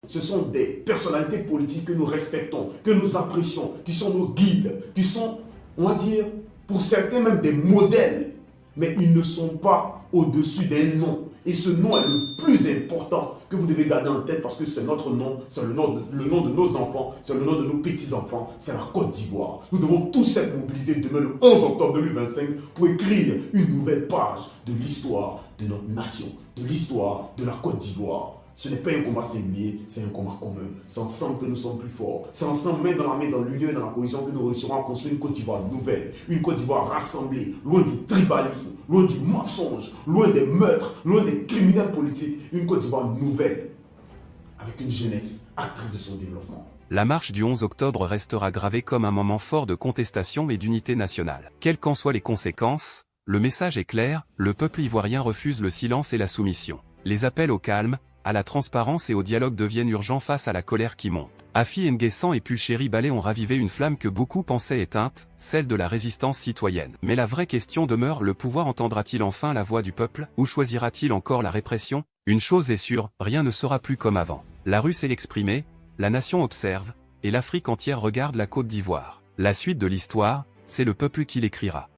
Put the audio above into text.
Ce sont des personnalités politiques que nous respectons, que nous apprécions, qui sont nos guides, qui sont, on va dire, pour certains même des modèles. Mais ils ne sont pas au-dessus d'un nom. Et ce nom est le plus important que vous devez garder en tête parce que c'est notre nom, c'est le nom de nos enfants, c'est le nom de nos petits-enfants, c'est la Côte d'Ivoire. Nous devons tous être mobilisés demain le 11 octobre 2025 pour écrire une nouvelle page de l'histoire de notre nation, de l'histoire de la Côte d'Ivoire. Ce n'est pas un combat singulier, c'est un combat commun. C'est ensemble que nous sommes plus forts. C'est ensemble, main dans la main, dans l'union et dans la cohésion, que nous réussirons à construire une Côte d'Ivoire nouvelle. Une Côte d'Ivoire rassemblée, loin du tribalisme, loin du mensonge, loin des meurtres, loin des criminels politiques. Une Côte d'Ivoire nouvelle, avec une jeunesse actrice de son développement. La marche du 11 octobre restera gravée comme un moment fort de contestation et d'unité nationale. Quelles qu'en soient les conséquences, le message est clair, le peuple ivoirien refuse le silence et la soumission. Les appels au calme, à la transparence et au dialogue deviennent urgents face à la colère qui monte. Afi N'Guessan et Pulchéri Balé ont ravivé une flamme que beaucoup pensaient éteinte, celle de la résistance citoyenne. Mais la vraie question demeure, le pouvoir entendra-t-il enfin la voix du peuple, ou choisira-t-il encore la répression? Une chose est sûre, rien ne sera plus comme avant. La rue s'est exprimée, la nation observe, et l'Afrique entière regarde la Côte d'Ivoire. La suite de l'histoire, c'est le peuple qui l'écrira.